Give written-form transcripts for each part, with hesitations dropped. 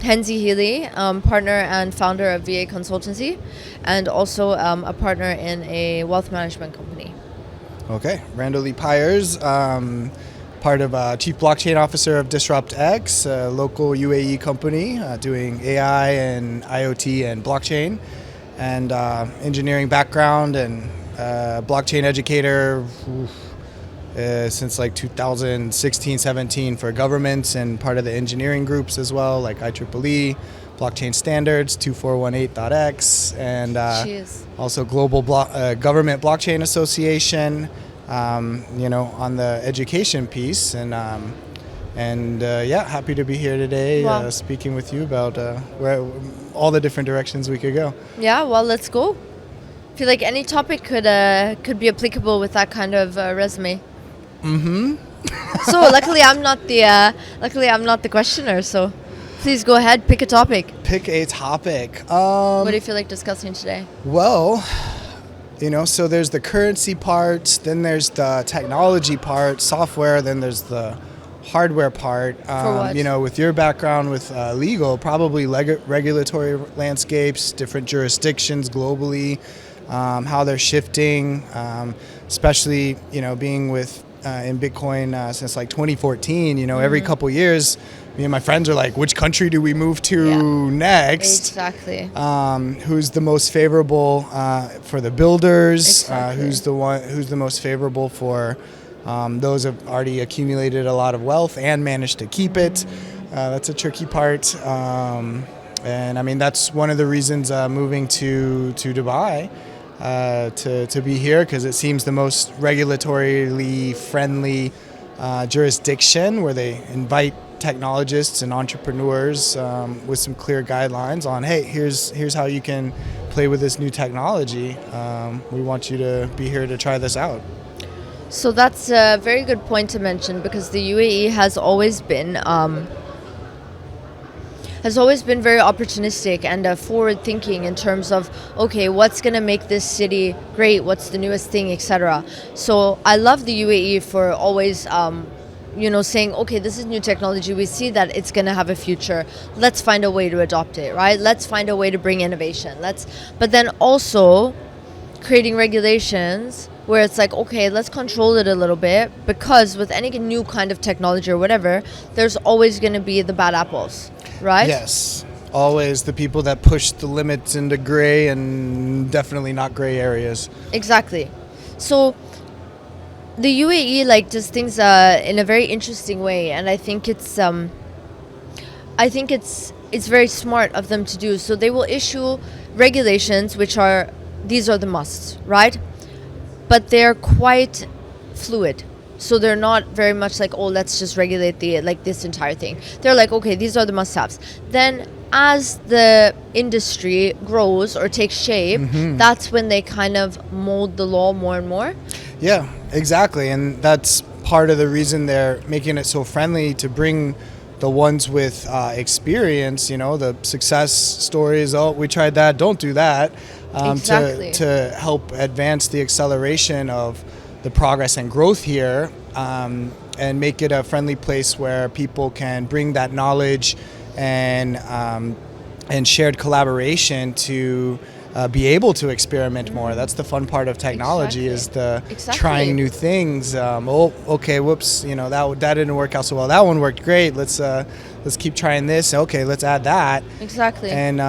Henzie Healy, partner and founder of VA Consultancy, and also a partner in a wealth management company. Okay, Randall Lee Pyers, part of Chief Blockchain Officer of DisruptX, a local UAE company doing AI and IoT and blockchain, and engineering background and blockchain educator since like 2016-17 for governments and part of the engineering groups as well, like IEEE, Blockchain Standards, 2418.x, and also Global Government Blockchain Association, on the education piece. And happy to be here today speaking with you about where all the different directions we could go. Yeah, well, let's go. I feel like any topic could be applicable with that kind of resume. Mm-hmm. So luckily I'm not the questioner, so please go ahead, pick a topic. Pick a topic. What do you feel like discussing today? Well, so there's the currency part, then there's the technology part, software, then there's the hardware part. For what? With your background with legal, probably regulatory landscapes, different jurisdictions globally, how they're shifting, especially, being with in Bitcoin since like 2014, every couple years, me and my friends are like, which country do we move to next? Exactly. Who's the most favorable for the builders? Exactly. Who's the most favorable for those who have already accumulated a lot of wealth and managed to keep it? That's a tricky part. And I mean, that's one of the reasons moving to Dubai. To be here, because it seems the most regulatorily friendly jurisdiction where they invite technologists and entrepreneurs with some clear guidelines on, hey, here's how you can play with this new technology. We want you to be here to try this out. So that's a very good point to mention, because the UAE has always been very opportunistic and forward-thinking in terms of, okay, what's going to make this city great, what's the newest thing, etc. So I love the UAE for always, saying, okay, this is new technology, we see that it's going to have a future, let's find a way to adopt it, right? Let's find a way to bring innovation. But then also creating regulations where it's like, okay, let's control it a little bit, because with any new kind of technology or whatever, there's always going to be the bad apples. Right? Yes. Always the people that push the limits into gray, and definitely not gray areas. Exactly. So the UAE does things in a very interesting way, and I think it's very smart of them to do. So they will issue regulations these are the musts, right? But they're quite fluid. So they're not very much like, oh, let's just regulate this entire thing. They're like, okay, these are the must-haves. Then as the industry grows or takes shape, that's when they kind of mold the law more and more. Yeah, exactly. And that's part of the reason they're making it so friendly to bring the ones with experience, the success stories. Oh, we tried that, don't do that. Exactly. To help advance the acceleration of the progress and growth here, and make it a friendly place where people can bring that knowledge and shared collaboration to be able to experiment more. That's the fun part of technology. Exactly. Is the trying new things. Okay, whoops, that didn't work out so well. That one worked great. Let's keep trying this. Okay, let's add that. Exactly. And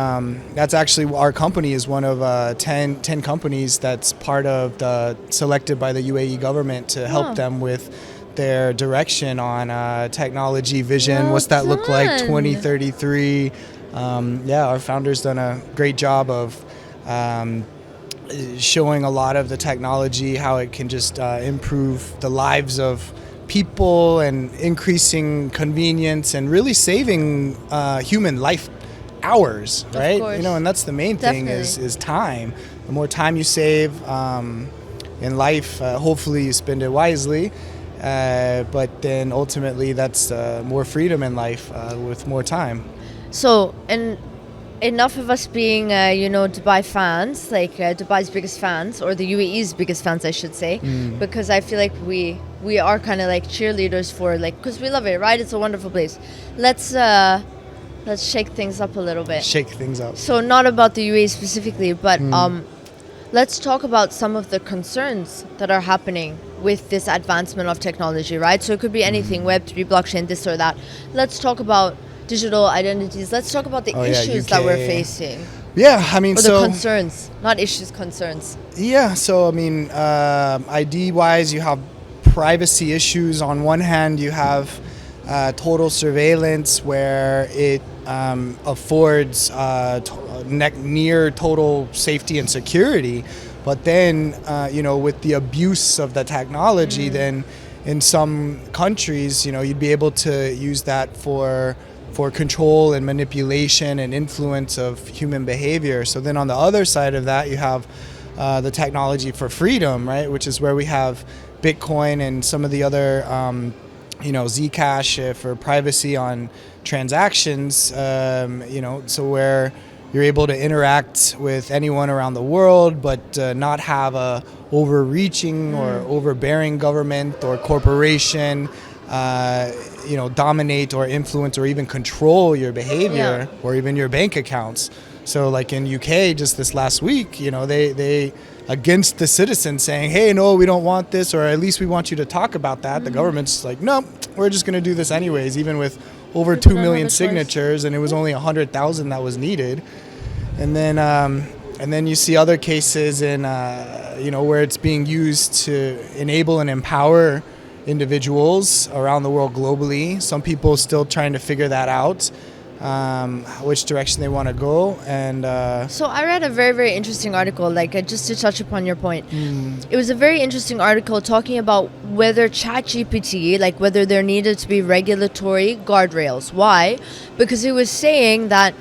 that's actually, our company is one of 10 companies that's part of selected by the UAE government to help them with their direction on technology vision. What's that look like 2033? Our founder's done a great job of showing a lot of the technology, how it can just improve the lives of people and increasing convenience and really saving human life hours, right? Of course. And that's the main thing. Definitely. is time. The more time you save in life, hopefully you spend it wisely, but then ultimately that's more freedom in life with more time. So, and enough of us being, Dubai fans, Dubai's biggest fans, or the UAE's biggest fans, I should say, because I feel like we are kind of like cheerleaders for, because we love it, right? It's a wonderful place. Let's Let's shake things up a little bit. shake things up. So not about the UAE specifically, but let's talk about some of the concerns that are happening with this advancement of technology, right? So it could be anything, Web3, blockchain, this or that. Let's talk about digital identities. Let's talk about the issues that we're facing. Yeah, I mean, Or so the concerns, not issues, concerns. yeah, so I mean, ID wise, you have privacy issues. On one hand, you have total surveillance where it affords near total safety and security. But then, with the abuse of the technology, then in some countries, you'd be able to use that for control and manipulation and influence of human behavior. So then on the other side of that, you have the technology for freedom, right? Which is where we have Bitcoin and some of the other, Zcash for privacy on transactions, so where you're able to interact with anyone around the world, but not have a overreaching or overbearing government or corporation dominate or influence or even control your behavior or even your bank accounts. So like in UK just this last week, they against the citizens saying, hey, no, we don't want this, or at least we want you to talk about that. The government's like, no, we're just going to do this anyways, even with over 2 million signatures, and it was only 100,000 that was needed. And then you see other cases in, where it's being used to enable and empower individuals around the world globally. Some people still trying to figure that out, which direction they want to go. And so I read a very, very interesting article, just to touch upon your point. It was a very interesting article talking about whether ChatGPT, whether there needed to be regulatory guardrails. Why? Because it was saying that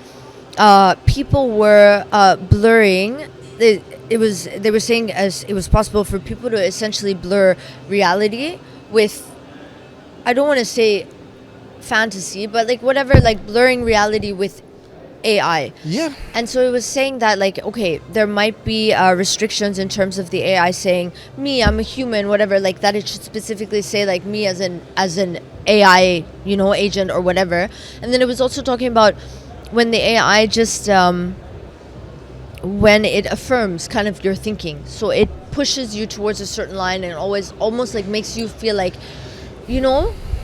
people were blurring. They were saying as it was possible for people to essentially blur reality with, I don't want to say fantasy, but whatever, blurring reality with AI. Yeah. And so it was saying that okay, there might be restrictions in terms of the AI saying, me, I'm a human, whatever, that it should specifically say me as an AI, agent or whatever. And then it was also talking about when the AI just when it affirms kind of your thinking, so it pushes you towards a certain line and almost makes you feel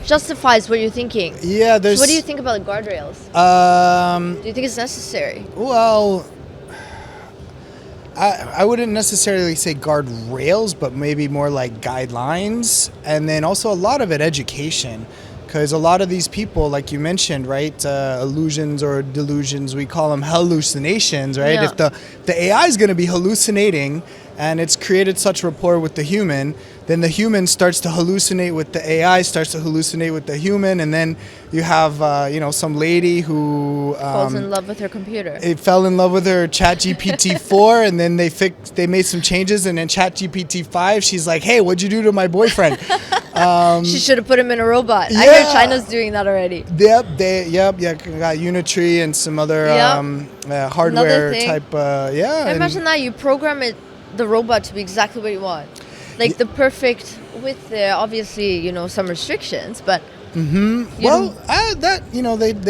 justifies what you're thinking. Yeah, there's. So what do you think about the guardrails? Do you think it's necessary? Well, I wouldn't necessarily say guardrails, but maybe more like guidelines, and then also a lot of it education. Because a lot of these people, like you mentioned, right, illusions or delusions, we call them hallucinations, right? Yeah. If the AI is going to be hallucinating and it's created such rapport with the human, then the human starts to hallucinate with the AI, starts to hallucinate with the human, and then you have, some lady who Falls in love with her computer. It fell in love with her ChatGPT 4, and then they made some changes, and then ChatGPT 5, she's like, hey, what'd you do to my boyfriend? She should have put him in a robot. Yeah. I heard China's doing that already. Yep, got Unitree and some other hardware type, Imagine that you program the robot to be exactly what you want. The perfect, with obviously, some restrictions, but they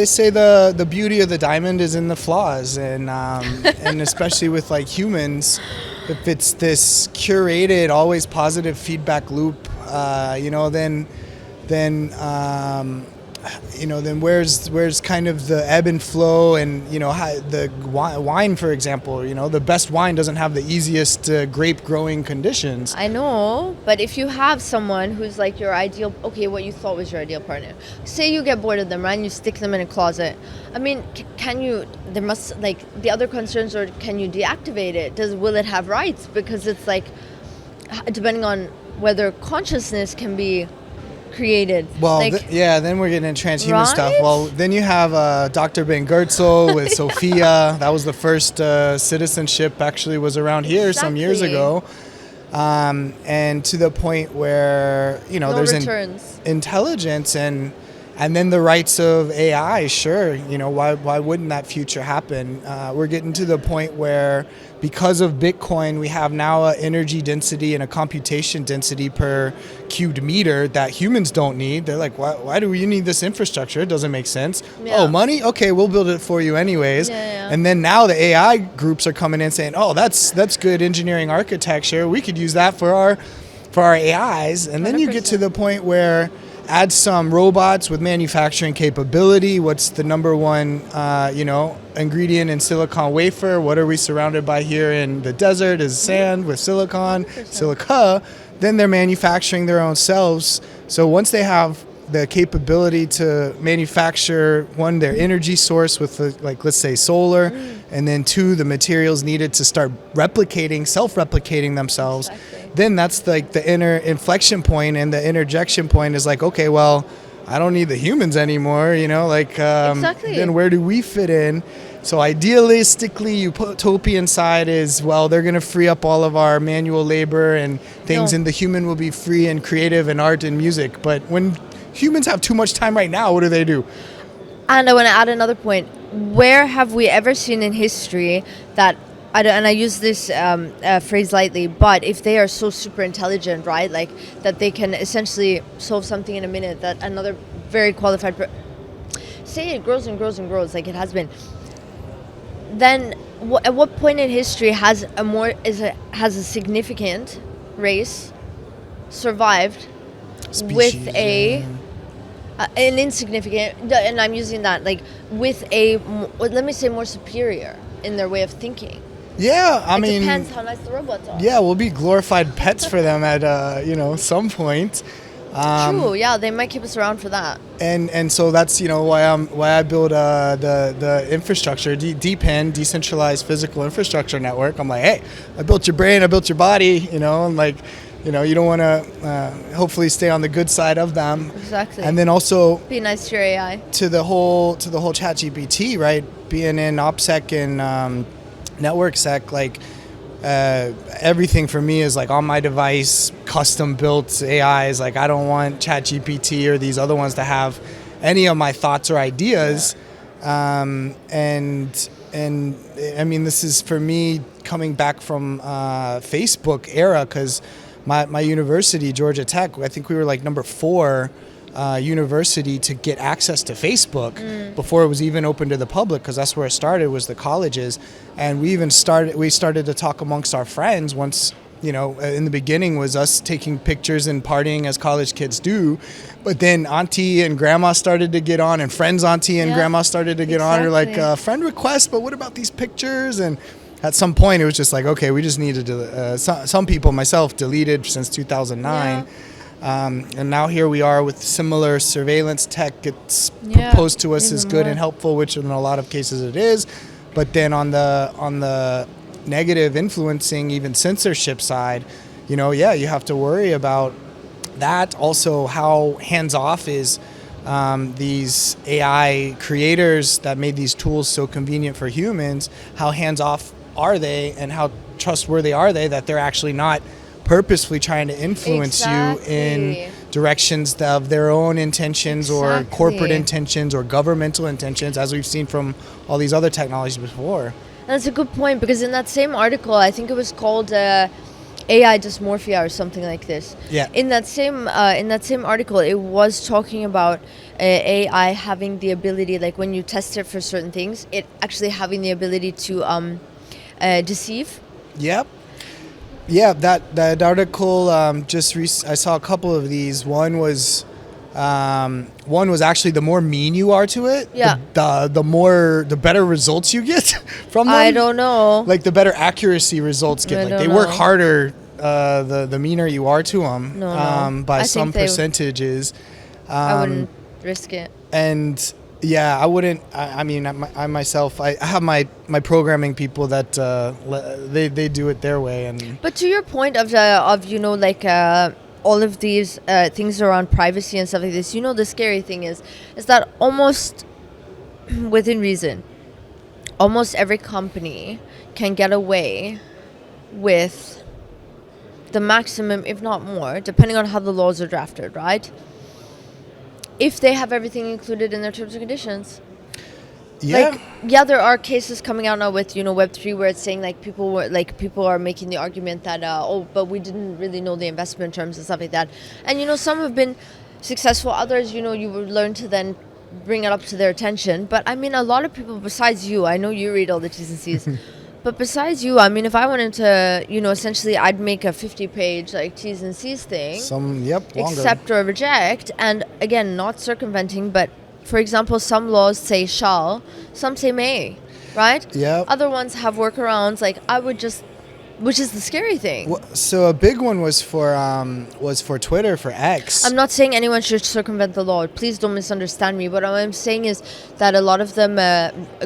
say the beauty of the diamond is in the flaws, and and especially with humans, if it's this curated, always positive feedback loop, then where's kind of the ebb and flow, and how the wine, for example, the best wine doesn't have the easiest grape growing conditions. I know, but if you have someone who's your ideal, what you thought was your ideal partner, say you get bored of them, right, and you stick them in a closet. I mean, can you? There must the other concerns are, can you deactivate it? Will it have rights? Because it's depending on whether consciousness can be created. Well, then we're getting into transhuman stuff. Well, then you have Dr. Ben Goertzel with Sophia. That was the first citizenship, actually, was around here some years ago. And to the point where, there's returns. Intelligence, and And then the rights of AI, sure, why wouldn't that future happen? We're getting to the point where, because of Bitcoin, we have now an energy density and a computation density per cubed meter that humans don't need. They're like, why do you need this infrastructure? It doesn't make sense. Yeah. Oh, money? Okay, we'll build it for you anyways. Yeah. And then now the AI groups are coming in saying, oh, that's good engineering architecture. We could use that for our AIs. And then you get to the point where add some robots with manufacturing capability. What's the number one, ingredient in silicon wafer? What are we surrounded by here in the desert? Is sand with silicon, 100%. silica. Then they're manufacturing their own cells. So once they have the capability to manufacture, one, their energy source with, let's say, solar, and then two, the materials needed to start self-replicating themselves. Exactly. Then that's like the inner inflection point, and the interjection point is like, okay, well, I don't need the humans anymore, Exactly. Then where do we fit in? So idealistically, utopian side is, well, they're going to free up all of our manual labor and things, No. and the human will be free and creative in art and music. But when humans have too much time right now, what do? And I want to add another point. Where have we ever seen in history that, and I use this phrase lightly, but if they are so super intelligent, right, like that they can essentially solve something in a minute that another very qualified say it grows and grows and grows like it has been, then at what point in history has a significant race survived with an insignificant, and I'm using that like with let me say more superior in their way of thinking? Yeah, I mean, depends how nice the robots are. Yeah, we'll be glorified pets for them at some point. True. Yeah, they might keep us around for that. And so that's why I build the infrastructure, DPIN, decentralized physical infrastructure network. I'm like, hey, I built your brain, I built your body, and like, you don't want to hopefully stay on the good side of them. Exactly. And then also Be nice to your AI. to the whole ChatGPT, right? Being in OPSEC and network sec, like everything for me is like on my device, custom built AIs. Like I don't want ChatGPT or these other ones to have any of my thoughts or ideas. And I mean, this is for me coming back from Facebook era, because my university, Georgia Tech, I think we were like number 4 university to get access to Facebook before it was even open to the public, because that's where it started, was the colleges. And we started to talk amongst our friends once, in the beginning was us taking pictures and partying as college kids do. But then auntie and grandma started to get on, and friends auntie and grandma started to get on. Or like friend request, but what about these pictures? And at some point it was just like, okay, we just needed to, some people, myself, deleted since 2009. And now here we are with similar surveillance tech. It's proposed to us as good and helpful, which in a lot of cases it is. But then on the negative influencing, even censorship side, you have to worry about that. Also, how hands-off is these AI creators that made these tools so convenient for humans. How hands-off are they, and how trustworthy are they that they're actually not purposefully trying to influence you in directions of their own intentions or corporate intentions or governmental intentions, as we've seen from all these other technologies before. That's a good point, because in that same article, I think it was called AI dysmorphia or something like this. Yeah. In that same article, it was talking about AI having the ability, like when you test it for certain things, it actually having the ability to deceive. Yep. Yeah, that article I saw a couple of these. One was actually, the more mean you are to it, the better results you get from them. I don't know. Like the better accuracy results get. Like they work harder the meaner you are to them by some percentages. I wouldn't risk it. And yeah, I wouldn't. I mean, I myself, I have my programming people that they do it their way. And but to your point of all of these things around privacy and stuff like this, the scary thing is that almost within reason, almost every company can get away with the maximum, if not more, depending on how the laws are drafted, right? if they have everything included in their terms and conditions. Yeah. Like, yeah, there are cases coming out now with, Web3, where it's saying like people are making the argument that but we didn't really know the investment terms and stuff like that. And some have been successful, others, you would learn to then bring it up to their attention. But I mean, a lot of people besides you, I know you read all the T's and C's. But besides you, I mean, if I wanted to, essentially I'd make a 50-page like T's and C's thing. Longer. Accept or reject. And again, not circumventing, but for example, some laws say shall, some say may, right? Yeah. Other ones have workarounds. Like which is the scary thing. Well, so a big one was for Twitter, for X. I'm not saying anyone should circumvent the law. Please don't misunderstand me. But what I'm saying is that a lot of them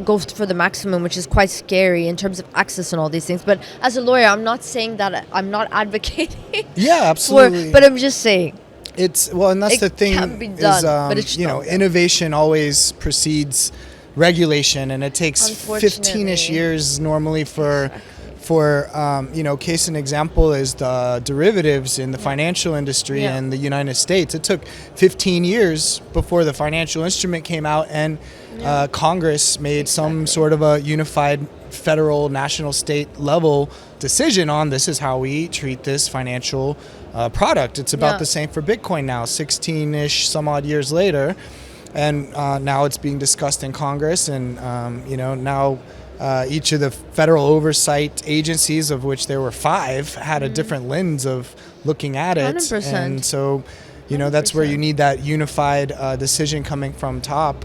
go for the maximum, which is quite scary in terms of access and all these things. But as a lawyer, I'm not saying that I'm not advocating. Yeah, absolutely. But I'm just saying. And that's the thing. Can be done, but it's innovation always precedes regulation, and it takes 15-ish years normally for case in example is the derivatives in the financial industry in the United States. It took 15 years before the financial instrument came out, and Congress made some sort of a unified federal, national, state level decision on this is how we treat this financial product. It's about the same for Bitcoin now, 16-ish some odd years later, and now it's being discussed in Congress, and now each of the federal oversight agencies, of which there were 5, had a different lens of looking at it. 100%. And so, that's where you need that unified decision coming from top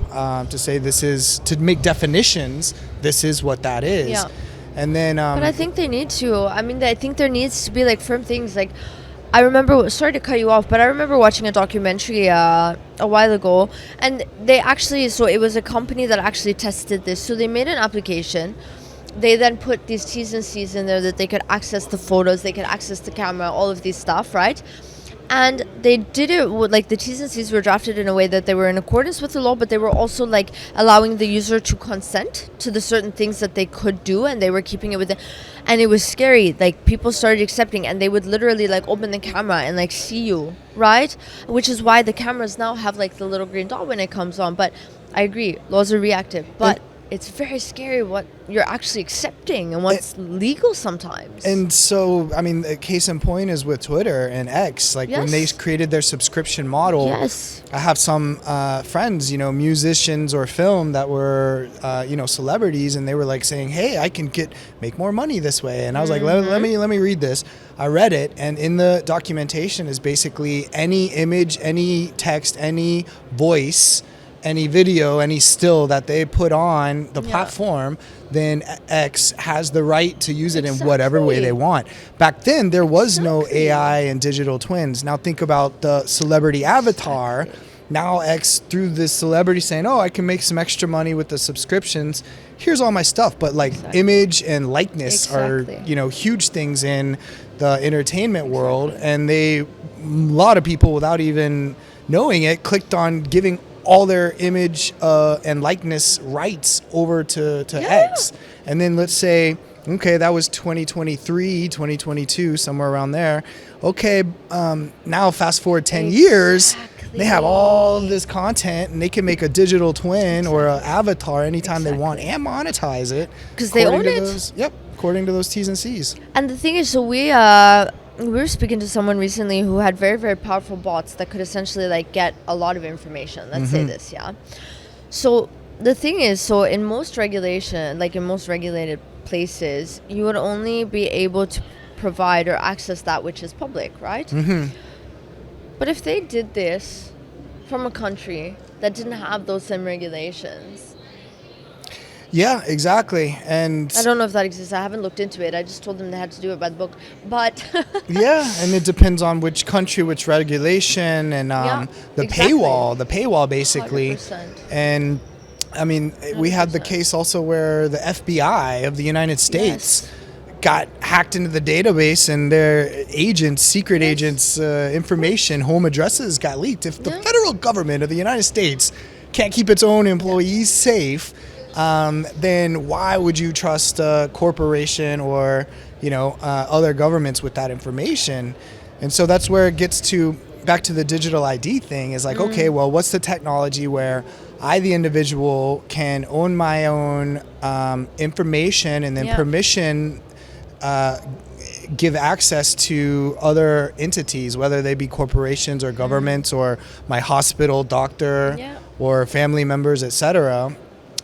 to say to make definitions, this is what that is. Yeah. And then... but I think they need to. I mean, I think there needs to be like firm things. Like, I remember, sorry to cut you off, but I remember watching a documentary a while ago, and they actually, so it was a company that actually tested this. So they made an application. They then put these T's and C's in there that they could access the photos, they could access the camera, all of these stuff, right? And they did it with, like, the T's and C's were drafted in a way that they were in accordance with the law, but they were also like allowing the user to consent to the certain things that they could do, and they were keeping it within. And it was scary. Like, people started accepting, and they would literally like open the camera and like see you, right? Which is why the cameras now have like the little green dot when it comes on. But I agree, laws are reactive, but it's very scary what you're actually accepting and what's legal sometimes. And so, I mean, the case in point is with Twitter and X. Like, when they created their subscription model, I have some friends, musicians or film that were, celebrities, and they were like saying, hey, I can make more money this way. And I was like, let me read this. I read it, and in the documentation is basically any image, any text, any voice, any video, any still that they put on the platform, then X has the right to use it in whatever way they want. Back then, there was no AI and digital twins. Now think about the celebrity avatar. Now X, through this celebrity saying, oh, I can make some extra money with the subscriptions. Here's all my stuff. But like image and likeness are, huge things in the entertainment world. And a lot of people, without even knowing it, clicked on giving all their image and likeness rights over to X. And then let's say, okay, that was 2023, 2022, somewhere around there. Okay, now fast forward 10 years, they have all this content, and they can make a digital twin or an avatar anytime they want and monetize it. Because they own it. According to those T's and C's. And the thing is, so we were speaking to someone recently who had very, very powerful bots that could essentially like get a lot of information. Let's say this, So the thing is, so in most regulation, like in most regulated places, you would only be able to provide or access that which is public, right? But if they did this from a country that didn't have those same regulations, yeah, exactly. And I don't know if that exists. I haven't looked into it. I just told them they had to do it by the book. But yeah, and it depends on which country, which regulation, and the paywall basically. 100%. And I mean, 100%. We had the case also where the FBI of the United States got hacked into the database, and their agents, secret agents, information, home addresses got leaked. If the federal government of the United States can't keep its own employees safe, then why would you trust a corporation or other governments with that information? And so that's where it gets to back to the digital ID thing is like, okay, well, what's the technology where I, the individual, can own my own information and then permission give access to other entities, whether they be corporations or governments or my hospital, doctor, or family members, etc.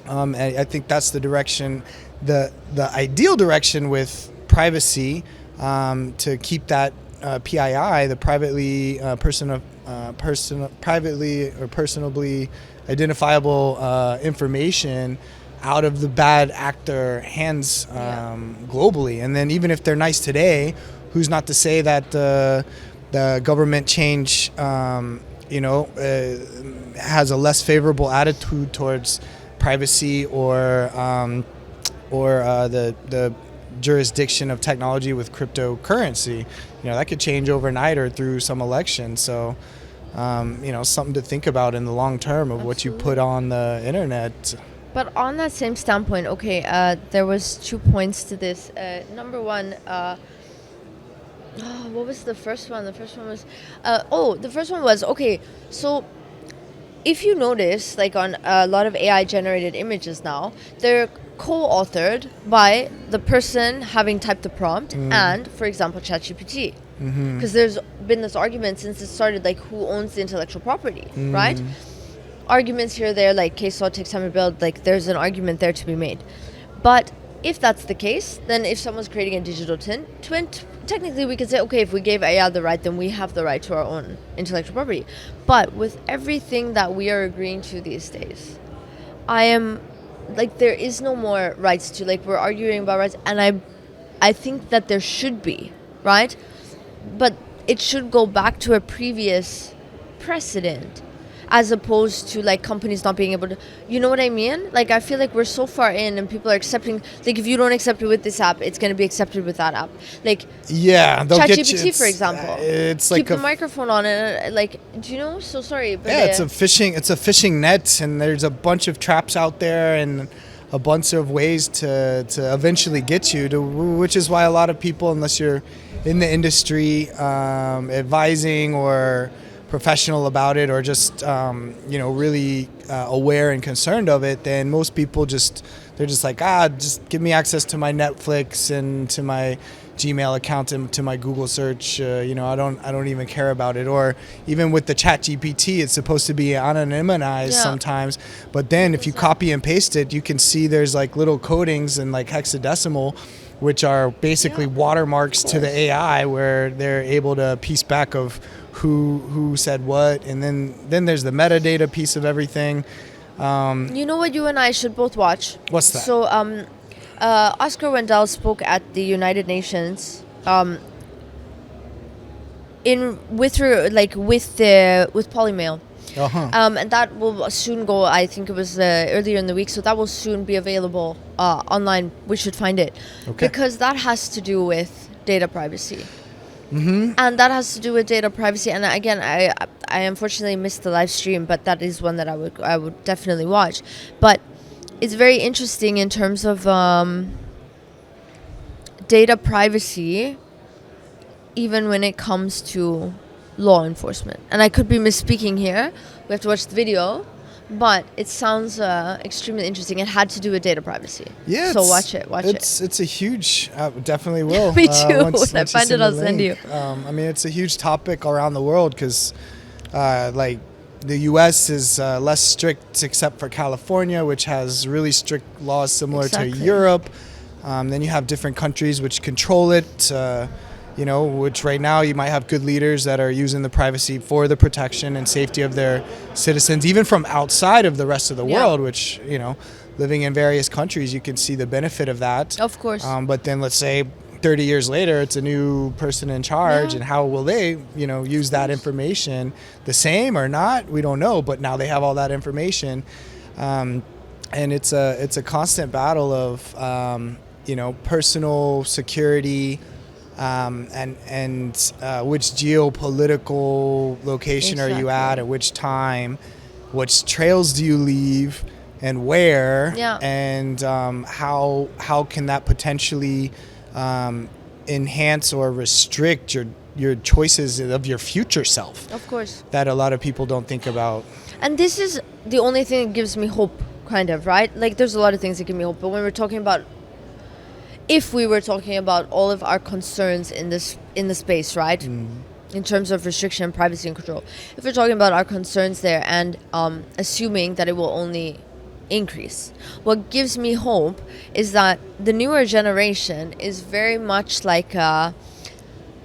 And I think that's the direction, the ideal direction with privacy, to keep that PII, the privately or personally identifiable information, out of the bad actor hands globally. And then even if they're nice today, who's not to say that the government change has a less favorable attitude towards privacy or the jurisdiction of technology with cryptocurrency. That could change overnight or through some election. So something to think about in the long term of what you put on the internet. But on that same standpoint, okay, there was 2 points to this. Number one, what was the first one? The first one was, okay, so if you notice, like on a lot of AI generated images now, they're co-authored by the person having typed the prompt and, for example, ChatGPT. Because there's been this argument since it started, like, who owns the intellectual property, right? Arguments here, there, like case law takes time to build, like there's an argument there to be made. But if that's the case, then if someone's creating a digital twin, technically we could say, okay, if we gave AI the right, then we have the right to our own intellectual property. But with everything that we are agreeing to these days, I am, like, there is no more rights to, like, we're arguing about rights, and I think that there should be, right? But it should go back to a previous precedent, as opposed to, like, companies not being able to, you know what I mean? Like, I feel like we're so far in and people are accepting, like, if you don't accept it with this app, it's going to be accepted with that app. Like, ChatGPT, for example. It's like keep the microphone on and, like, do you know? So sorry. But it's a fishing net, and there's a bunch of traps out there and a bunch of ways to eventually get you to, which is why a lot of people, unless you're in the industry, advising or professional about it, or just really aware and concerned of it, then most people they're just like, just give me access to my Netflix and to my Gmail account and to my Google search. I don't even care about it. Or even with the ChatGPT, it's supposed to be anonymized sometimes, but then if you copy and paste it, you can see there's like little codings and like hexadecimal, which are basically watermarks to the AI, where they're able to piece back of who said what, and then there's the metadata piece of everything. You know what you and I should both watch? What's that? So Oscar Wendell spoke at the United Nations with Polymail. And that will soon go, I think it was earlier in the week, so that will soon be available online. We should find it. Okay. Because that has to do with data privacy. And that has to do with data privacy. And again, I unfortunately missed the live stream, but that is one that I would definitely watch. But it's very interesting in terms of data privacy, even when it comes to law enforcement. And I could be misspeaking here. We have to watch the video. But it sounds extremely interesting. It had to do with data privacy. Yeah. So watch it. It's a huge, definitely will. Me too. When I find it, I'll send you. It's a huge topic around the world because, like, the U.S. is less strict except for California, which has really strict laws similar to Europe. Then you have different countries which control it. Which right now you might have good leaders that are using the privacy for the protection and safety of their citizens, even from outside of the rest of the world, which, living in various countries, you can see the benefit of that. Of course. But then let's say 30 years later, it's a new person in charge, and how will they, use that information? The same or not? We don't know, but now they have all that information. And it's a constant battle of, personal security, and which geopolitical location are you at which time, which trails do you leave, and where, and how can that potentially enhance or restrict your your choices of your future self Of course. that a lot of people don't think about. And this is the only thing that gives me hope, kind of, right? Like, there's a lot of things that give me hope, but when we're talking about, if we were talking about all of our concerns in the space, right? In terms of restriction, privacy, and control, if we're talking about our concerns there and assuming that it will only increase, what gives me hope is that the newer generation is very much like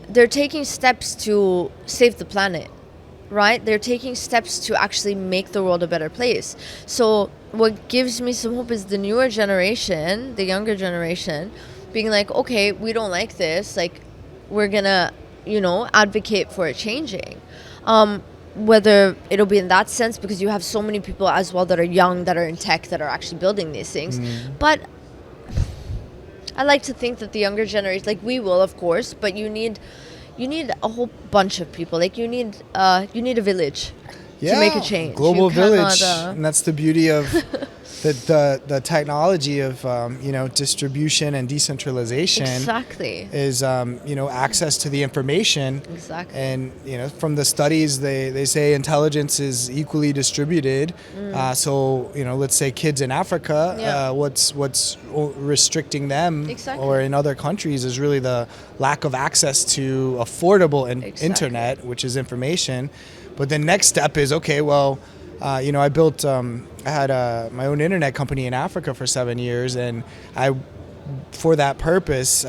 they're taking steps to save the planet, right? They're taking steps to actually make the world a better place. So what gives me some hope is the newer generation, the younger generation, being like, okay, we don't like this, like, we're gonna, advocate for it changing. Whether it'll be in that sense, because you have so many people as well that are young, that are in tech, that are actually building these things. But I like to think that the younger generation, like, we will, of course, but you need a whole bunch of people. Like, you need a village to make a change. Global You cannot, village, and that's the beauty of the technology of distribution and decentralization. Exactly. Is access to the information. Exactly. And from the studies, they say intelligence is equally distributed. So let's say kids in Africa, Yeah. what's restricting them, Exactly. or in other countries, is really the lack of access to affordable Exactly. internet, which is information. But the next step is, okay, well, I built, I had my own internet company in Africa for 7 years, and for that purpose,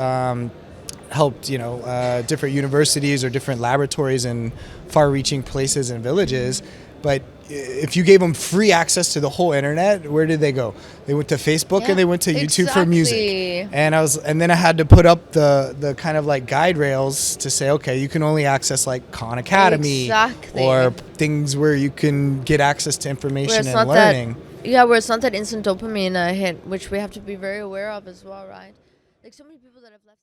helped, different universities or different laboratories in far-reaching places and villages. But if you gave them free access to the whole internet, where did they go? They went to Facebook. Yeah, and they went to YouTube for music. exactly. And then I had to put up the kind of like guide rails to say, okay, you can only access like Khan Academy, Exactly. or things where you can get access to information Where it's and not learning. where it's not that instant dopamine hit, which we have to be very aware of as well, right? Like, so many people that have left.